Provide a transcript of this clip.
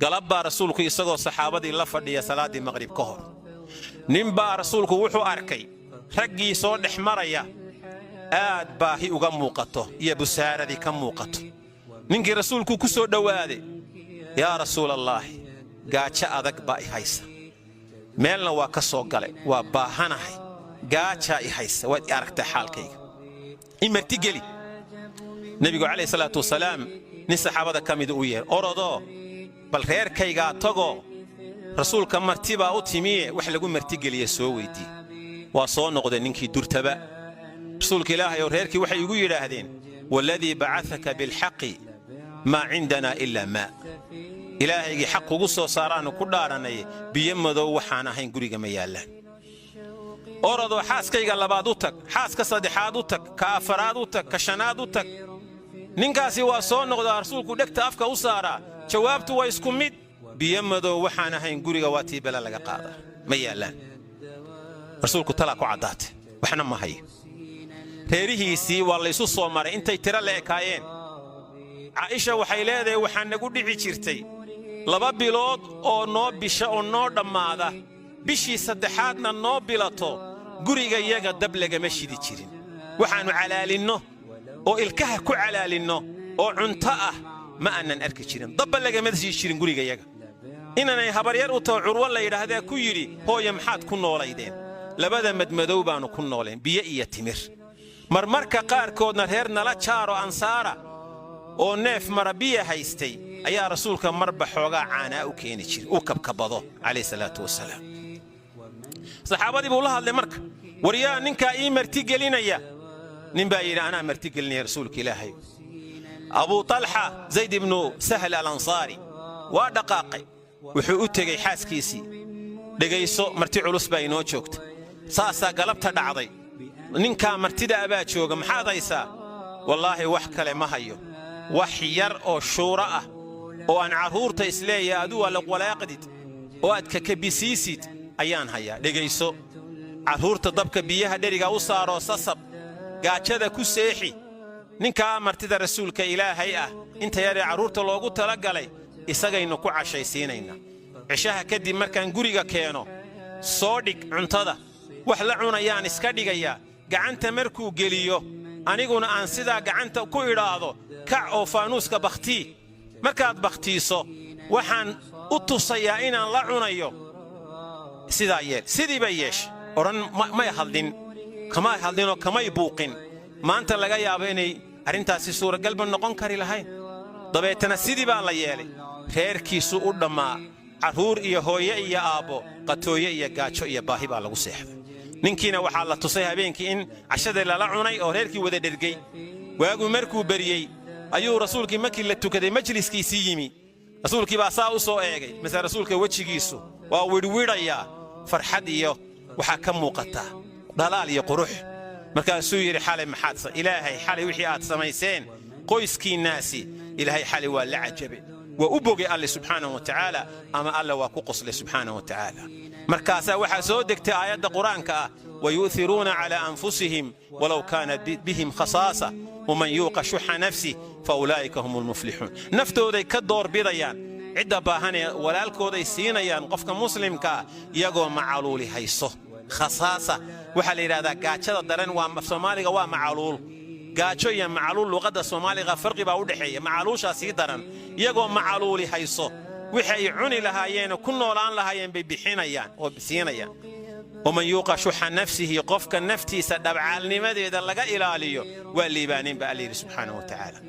galabba rasuulku isagoo saxaabadii la fadhiya salaadii maghrib ka hor ninba rasuulku wuxuu arkay raggii soo dhex maraya aad baahi uga muuqato iyo busaaradii ka muuqato ninkii rasuulku ku soo dhawaaday yaa rasuulallaahi gaajo adag baa i haysa meelna waa ka soo galay waa baahanahay gaaja i haysa waad i aragtaa xaalkayga imarti geli nabigu calayhi salaatu wasalaam nin saxaabada ka mid u yeer orodoo bal reerkaygaa tagoo rasuulka martibaa u timiye wax lagu martigeliya soo weydii waa soo noqday ninkii durtaba rasuulka ilaahay oo reerkii waxay igu yidhaahdeen waladii bacataka bilxaqi maa cindanaa ilaa maa ilaahaygii xaq ugu soo saaraannu ku dhaaranay biyo madow waxaan ahayn guriga ma yaallaan orodoo xaaskayga labaad u tag xaaska saddexaad u tag ka afaraad u tag ka shanaad u tag ninkaasi waa soo noqdaa rasuulku dhegta afka u saaraa jawaabtu waa isku mid biyo madow waxaan ahayn guriga waa tii bela laga qaadaa ma yaallaan rasuulku talaa ku caddaatay waxna ma hayo reerihiisii waa laysu soo maray intay tiro la ekaayeen caaisha waxay leedahay waxaa nagu dhici jirtay 2 bilood oo noo bisha oo noo dhammaada bishii saddexaadna noo bilato guriga iyaga dab lagama shidi jirin waxaannu calaalinno oo ilkaha ku calaalinno oo cunto ah ma aanan arki jirin dabba lagama shidi jirin guriga iyaga inanay habaryar u taho curwo la yidhaahdaa ku yidhi hooya maxaad ku noolaydeen labada madmadow baannu ku nooleen biyo iyo timir marmarka qaarkoodna reer nala jaaro ansaara oo neef marabiya haystay ayaa rasuulka marba xoogaa caanaa u keeni jiray u kabkabado calayhi salaatu wasalaam saxaabadii buu la hadlay marka waryaa ninkaa ii martigelinaya nin baa yidhi anaa martigelinaya rasuulka ilaahay abuu talxa zayd ibnu sahl alansaari waa dhaqaaqay wuxuu u tegey xaaskiisii dhegayso marti culus baa inoo joogta saasaa galabta dhacday ninkaa martida abaa jooga maxaad haysaa wallaahi wax kale ma hayo wax yar oo shuura ah oo aan carruurta isleeyahay aduu waa laqwalaaqdid oo aad kakabisiisid ayaan hayaa dhegayso carruurta dabka biyaha dheriga u saaroo sasab gaajada ku seexi ninkaa martida rasuulka ilaahay ah inta yaree carruurta loogu talagalay isagaynu ku cashaysiinaynaa cishaha kadib markaan guriga keeno soo dhig cuntada wax la cunayaan iska dhigayaa gacanta markuu geliyo aniguna aan sidaa gacanta ku idhaahdo kac oo faanuuska bakhtii markaad bakhtiiso waxaan u tusayaa inaan la cunayo sidaa yeel sidii bay yeeshay odhan may hadlin kamay hadlinoo kamay buuqin maanta laga yaabo inay arrintaasi suuragalba noqon kari lahayn dabeetana sidii baa la yeelay reerkiisu u dhammaa carruur iyo hooye iyo aabbo qatooye iyo gaajo iyo baahi baa lagu seexday ninkiina waxaa la tusay habeenkii in cashadii lala cunay oo reerkii wada dhergey waagu markuu beriyey ayuu rasuulkii markii la tukaday majliskiisii yimi rasuulkii baa saa u soo eegay mise rasuulka wejigiisu waa widhwidhayaa farxad iyo waxaa ka muuqataa dhalaal iyo qurux markaasuu yidhi xalay maxaad ilaahay xalay wixii aad samayseen qoyskiinnaasi ilaahay xalay waa la cajabe waa u bogay alle subxaanahu wa tacaala ama alle waa ku qoslay subxaanahu wa tacaala markaasaa waxaa soo degtay aayadda qur-aanka ah wayu'thiruuna calaa anfusihim walow kaanat bihim khasaasa waman yuuqa shuxa nafsih fa ulaa'ika hum lmuflixuun naftooday ka doorbidayaan cidda baahanee walaalkooday siinayaan qofka muslimkaa iyagoo macaluuli hayso khasaasa waxaa la yidhahdaa gaajada daran waa soomaaliga waa macaluul gaajo iyo macaluul luqadda soomaaliga farqi baa u dhexeeya macaluushaa sii daran iyagoo macaluuli hayso wixii ay cuni lahaayeen ku noolaan lahaayeen bay bixinayaan oo siinayaan waman yuuqa shuxa nafsihi qofka naftiisa dhabcaalnimadeeda laga ilaaliyo waa liibaaneen baa alla yidhi subxaanahu wa tacaala